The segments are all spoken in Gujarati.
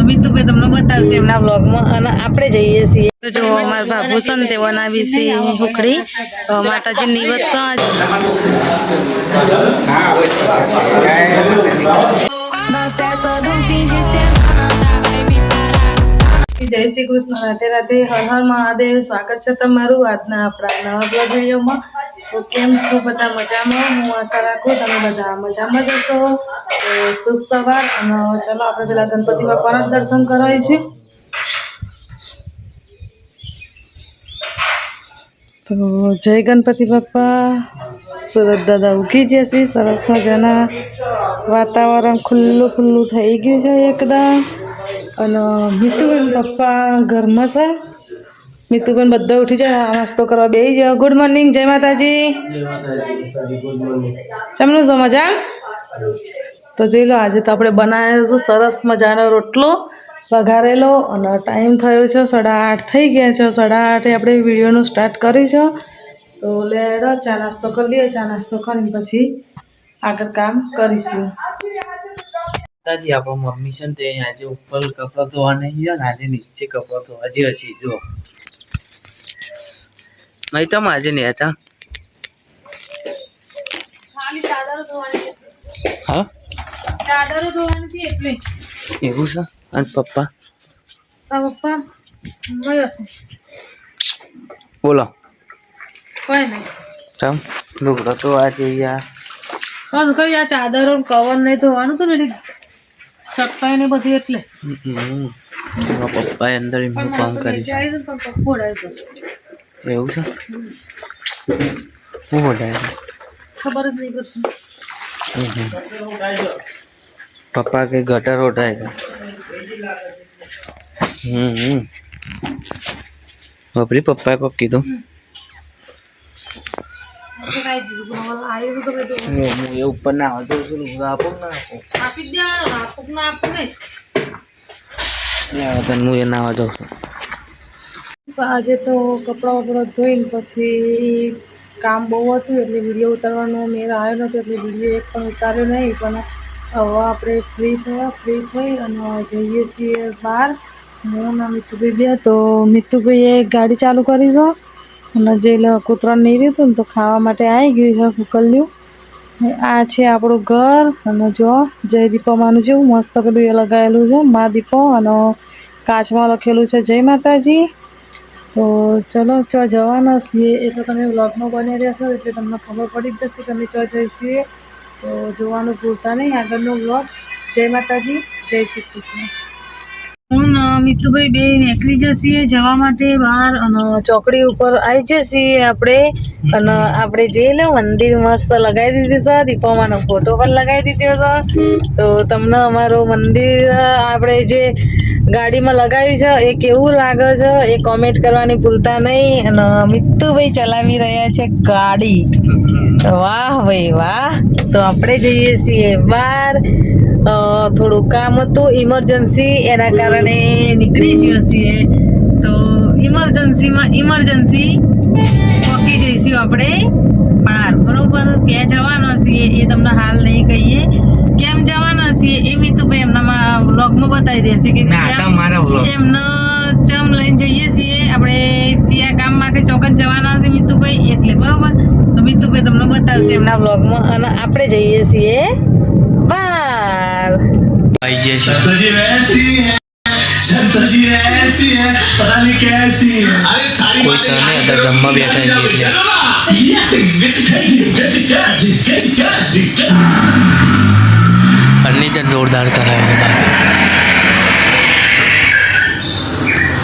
મીતુભાઈ તમને બતાવશે એમના બ્લોગમાં અને આપણે જઈએ છીએ તો જો અમારા બાબુ છે ને તે બનાવી છે હુખડી માતાજી નિવત જય શ્રી કૃષ્ણ રાધે રાધે હર હર મહાદેવ સ્વાગત છે તમારું આજના આપણા નવા બ્લોગ વિડીયોમાં તો કેમ છો બધા મજામાં હું આશા રાખું તમે બધા મજામાં જ હશો તો શુભ સવાર અને ચલો આપણે પેલા ગણપતિ બાપાના દર્શન કરાવીશું તો જય ગણપતિ બાપા સુરત દાદા ઉગી જશે સરસ મજાના વાતાવરણ ખુલ્લું ખુલ્લું થઈ ગયું છે એકદમ અને મીતુબેન પપ્પા ઘરમાં છે મીતુબેન બધા ઉઠી જાય નાસ્તો કરવા બેસી જાઓ ગુડ મોર્નિંગ જય માતાજી કેમનું છો મજા તો જોઈ લો આજે તો આપણે બનાવ્યો છે સરસ મજાનો રોટલો વઘારેલો અને ટાઈમ થયો છે 8:30 થઈ ગયા છે 8:30 આપણે વિડીયોનું સ્ટાર્ટ કરીશું તો લેડો ચા નાસ્તો કરી લઈએ ચા નાસ્તો કરીને પછી આગળ કામ કરીશું जी आप मम्मी से ते आज ऊपर कपड़ा धोवा नहीं है आज नीचे कपड़ा धोवा जी अच्छी जो मैं तो आज नहीं आता ખાલી ચાદરો ધોવાની हाँ ચાદરો ધોવાની હતી એટલે એવું છે અને પપ્પા પપ્પા ગયો છે બોલો કોઈ નહીં તમ લુગડો તો આજે યાર બસ કઈ આ ચાદરો કવર નહીં ધોવાનું તો બેટી ચટકાઈ ને બધી એટલે પપ્પા અંદર એમનું કામ કરી છે એવું છે શું હોડાય ખબર જ નહીં પડતી પપ્પા કે ગટર હોડાય છે બાપરી પપ્પાએ કોક કીધું હું એ ઉપર ના આવતો છું આપો ના આપી દેવાનું આપું ના આપું નહીં હું એ ના આવતો છું આજે તો કપડાં વપડા ધોઈને પછી કામ બહુ હતું એટલે વિડીયો ઉતારવાનો મેળ આવ્યો નહોતો એટલે વિડીયો એક પણ ઉતાર્યો નહીં પણ હવે આપણે ફ્રી થઈ અને જઈએ છીએ બહાર હું ને મીતુભાઈ બે તો મીતુભાઈએ ગાડી ચાલુ કરી છે અને જે કૂતરાને નહીં રહેતું ને તો ખાવા માટે આવી ગયું છે કુકલ્યું આ છે આપણું ઘર અને જો જય દીપામાનું જેવું મસ્ત પેલું એ લગાવેલું છે મા દીપો અને કાચમાં લખેલું છે જય માતાજી તો ચલો ચો જવાના છીએ એ તો તમે વ્લોગમાં બની રહેશો એટલે તમને ખબર પડી જ જશે કે અમે ચો જઈશું તો જોવાનું ભૂલતા નહીં આગળનો વ્લોગ જય માતાજી જય શ્રી કૃષ્ણ હું મીતુભાઈ બે નીકળી જઈએ જવા માટે બહાર અને ચોકડી ઉપર આવી જઈએ આપણે અને આપણે જઈ લો મંદિર મસ્ત લગાવી દીધી છે દીપામાનો ફોટો પણ લગાવી દીધો છે તો તમને અમારું મંદિર આપણે જે ગાડીમાં લગાવ્યું છે એ કેવું લાગે છે એ કોમેન્ટ કરવાની ભૂલતા નહીં અને મીતુભાઈ ચલાવી રહ્યા છે ગાડી વાહ ભાઈ વાહ તો આપણે જઈએ છીએ બહાર થોડું કામ હતું ઇમરજન્સી એના કારણે નીકળી ગયો છીએ તો ઇમરજન્સી પહોંચી જઈશું આપણે બહાર બરોબર ક્યાં જવાના છીએ એ તમને હાલ નહીં કહીએ કેમ જવાના છીએ એ મીતુભાઈ એમના વ્લોગમાં બતાવી દેશે કે એમને ચમ લઈને જઈએ છીએ આપણે જ્યાં કામ માટે ચોક્કસ જવાના છે મીતુભાઈ એટલે બરોબર તો મીતુભાઈ તમને બતાવશે એમના વ્લોગમાં અને આપણે જઈએ છીએ બહાર आई जैसे संतोषी वैसी है संतोषी ऐसी है पता नहीं कैसी है अरे सारी कोई सर नहीं अदर जम्मा बैठा है फर्नीचर जोरदार करा है बाकी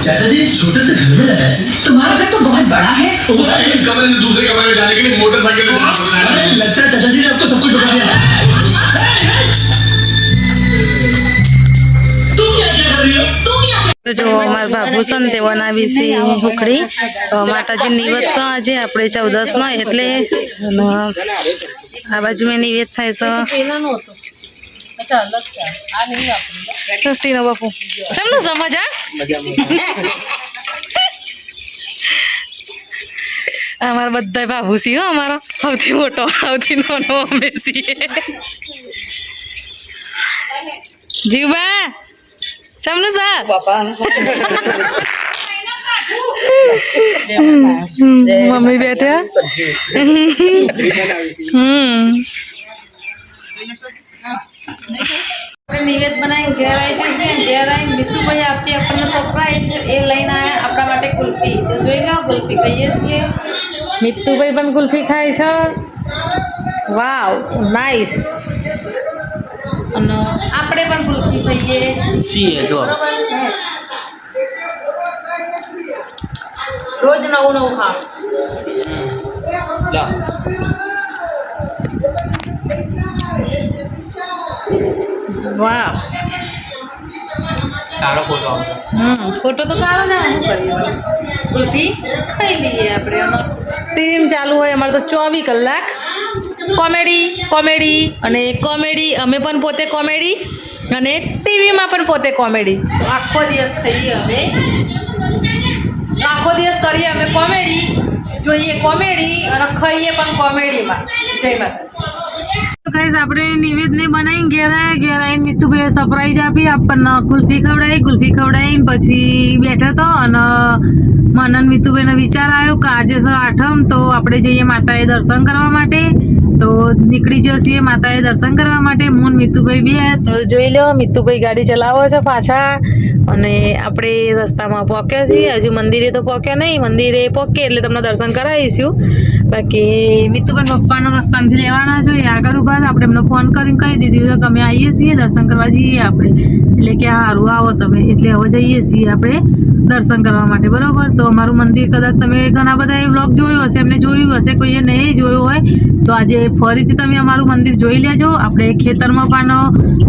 चाचा जी छोटे से घर में लगा है तुम्हारा घर तो बहुत बड़ा है एक कमरे से दूसरे कमरे में जाने के लिए मोटरसाइकिल अरे लगता है चाचा जी ने आपको सब कुछ बता दिया તો જો અમારા બાબુ છે ને તે બનાવી છે હુખડી માતાજી નિવેદ છે આજે આપણે 14 એટલે આ બાજુ મેં નિવેદ થાય છે 50 નો બાપુ તમને સમજ અમારા બધા બાબુ છે અમારો સૌથી મોટો સૌથી નાનો અમે છીએ જીવબા ચમનું શાક पापा મમ્મી બેઠા નિવેદ બનાવીને ઘેર આવી જશે ઘેર આવીને મિતુભાઈ આપતી આપણને સરપ્રાઈઝ એ લઈને આવ્યા આપણા માટે કુલ્ફી તો જોઈ લો કુલ્ફી ખાઈએ છીએ મિતુભાઈ પણ કુલ્ફી ખાય છે વાવ નાઈસ અને આપણે પણ કુલ્ફી ખાઈએ છીએ જો રોજ નવું નવું ખાવ લા વાવ કાળો ફોટો આવતો ફોટો તો કાઢો ને શું કરીએ કુલ્ફી ખાઈ લઈએ આપણે ટીમ ચાલુ હોય અમારે તો 24 કલાક કોમેડી કોમેડી અને કોમેડી અમે પણ પોતે કોમેડી અને ટીવીમાં પણ પોતે કોમેડી આખો દિવસ ખાઈએ અમે આખો દિવસ કરીએ અમે કોમેડી જોઈએ કોમેડી અને ખાઈએ પણ કોમેડીમાં જય માતા તો ગાઈસ આપણે નિવેદને બનાવીને ઘેર આવીને મિતુભાઈએ સરપ્રાઈઝ આપી આપણને કુલ્ફી ખવડાવીને પછી બેઠો તો અને મને મિતુભાઈને વિચાર આવ્યો કે આજે છે આઠમ તો આપણે જઈએ માતાએ દર્શન કરવા માટે તો નીકળી જઈએ માતાએ દર્શન કરવા માટે હું મિતુભાઈ બે તો જોઈ લો મિતુભાઈ ગાડી ચલાવે છે પાછા અને આપણે રસ્તામાં પહોંચ્યા છીએ હજુ મંદિરે તો પહોંચ્યા નહીં મંદિરે પહોંચીએ એટલે તમને દર્શન કરાવીશું બાકી મિતુભાઈ પપ્પાનો રસ્તામાંથી લેવાના છે એ આગળ ઉભા આપણે એમને ફોન કરીને કહી દીધું કે અમે આવીએ છીએ દર્શન કરવા જઈએ આપણે એટલે કે સારું આવો તમે એટલે હવે જઈએ છીએ આપણે દર્શન કરવા માટે બરાબર તો અમારું મંદિર કદાચ તમે ઘણા બધા એ વ્લોગ જોયું હશે એમને જોયું હશે કોઈએ નહીં જોયું હોય તો આજે ફરીથી તમે અમારું મંદિર જોઈ લેજો આપણે ખેતરમાં પણ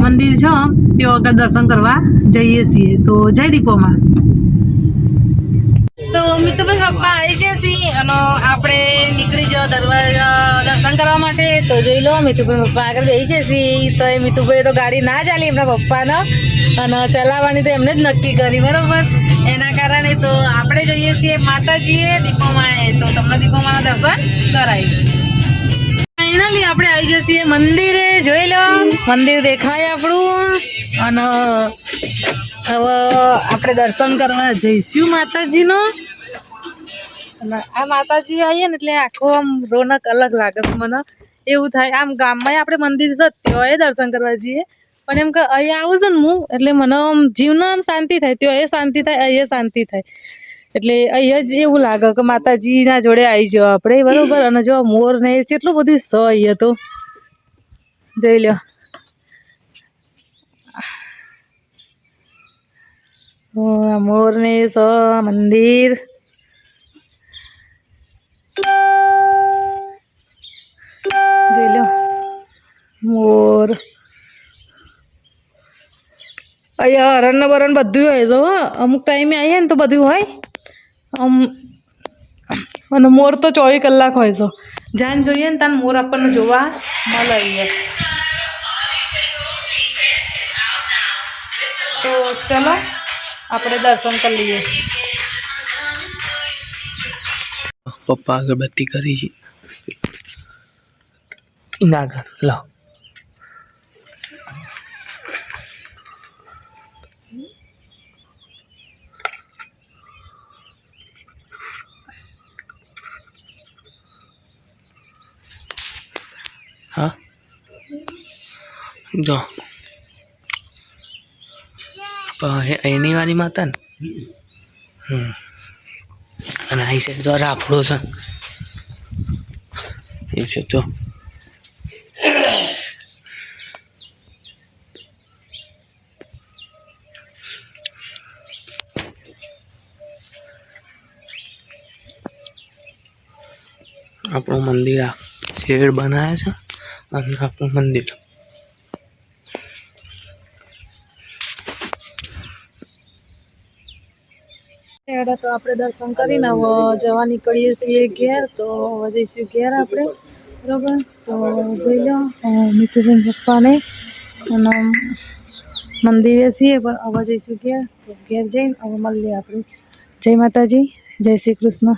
મંદિર છે ત્યાં આગળ દર્શન કરવા જઈએ છીએ તો જય દીપોમાં તો મિતુભાઈ પપ્પા આવી ગયા છીએ અને આપણે નીકળી જાઓ દર્શન કરવા માટે તો જોઈ લો મિતુભાઈ પપ્પા આગળ બેસી જશે તો એ મિતુભાઈ તો ગાડી ના ચાલી એમના પપ્પાનો અને ચલાવવાની તો એમને જ નક્કી કરી બરાબર એના કારણે તો આપણે જઈએ છીએ માતાજીએ દીપોમાએ તો તમને દીપોમાના દર્શન કરાવી ફાઇનલી આપણે આવી જઈએ છીએ મંદિરે જોઈ લો મંદિર દેખાય આપણું અને હવે આપણે દર્શન કરવા જઈશું માતાજીનો અને આ માતાજી આવીએ ને એટલે આખો આમ રોનક અલગ લાગે છે મને એવું થાય આમ ગામમાં આપણે મંદિર છે ત્યાં દર્શન કરવા જઈએ પણ એમ કે અહીંયા આવું છું ને હું એટલે મને આમ જીવનો આમ શાંતિ થાય ત્યાં એ શાંતિ થાય અહીંયા શાંતિ થાય એટલે અહીંયા જ એવું લાગે કે માતાજીના જોડે આવી જાઓ આપણે બરાબર અને જો મોર ને કેટલું બધું સ અહીંયા તો જોઈ લો મોર ને સ મંદિર જોઈ લો મોર અહીંયા હરણ બરણ બધું હોય તો અમુક ટાઈમે આવીએ ને તો બધું હોય અને મોર તો 24 કલાક હોય છે જાન જોઈએ ને ત્યાં મોર આપણને જોવા મળે અહીંયા તો ચલો આપણે દર્શન કરી લઈએ પપ્પા અગરબત્તી કરી છે ના કર લાવ હા જો એની વાળી માતા ને અને અહીં છે જો રાફડો છે એ છે જો આપણું મંદિર આ શેડ બનાવે છે અને આપણું મંદિર એડા તો આપણે દર્શન કરીને હવે જવા નીકળીએ છીએ ઘેર તો હવે જઈશું ઘેર આપણે બરાબર તો જોઈ લો મિતુબેન પપ્પાને અને મંદિરે છીએ પણ હવે જઈશું ઘેર તો ઘેર જઈને હવે મળીએ આપણે જય માતાજી જય શ્રી કૃષ્ણ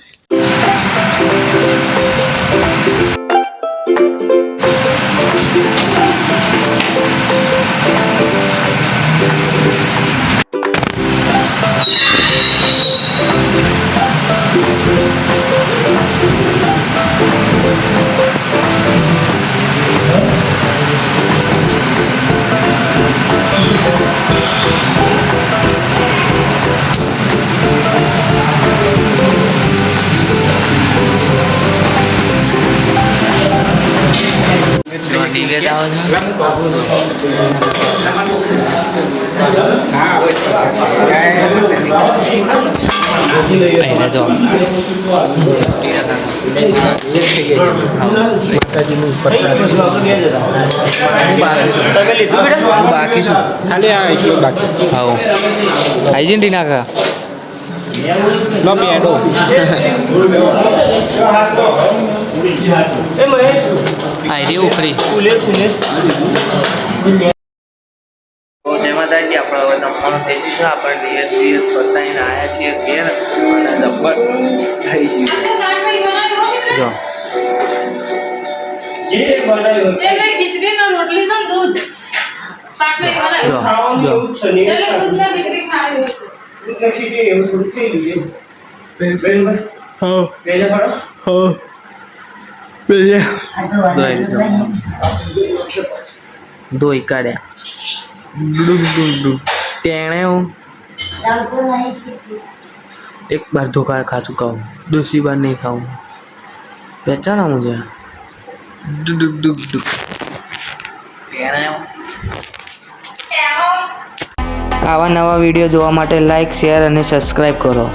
તબિયત આવે છે એને જો બાકી શું ખાલી આ એટલું બાકી હા આર્જેન્ટિના કા નો પેડો આઈડી ઉખરી જય માતાજી આપણે હવે જમવાનું થઈ ગયું છે આપણે ડીએચ બતાવીને આવ્યા છીએ ઘેર અને જબ્બર થઈ ગયું દોઈ કાઢ્યા ટેણે एक बार धोखा खा चुका हूँ, दूसरी बार नहीं खाऊँ। पहचाना मुझे? डुक डुक डुक आवा नवा वीडियो જોવા માટે લાઈક શેર અને સબસ્ક્રાઇબ કરો।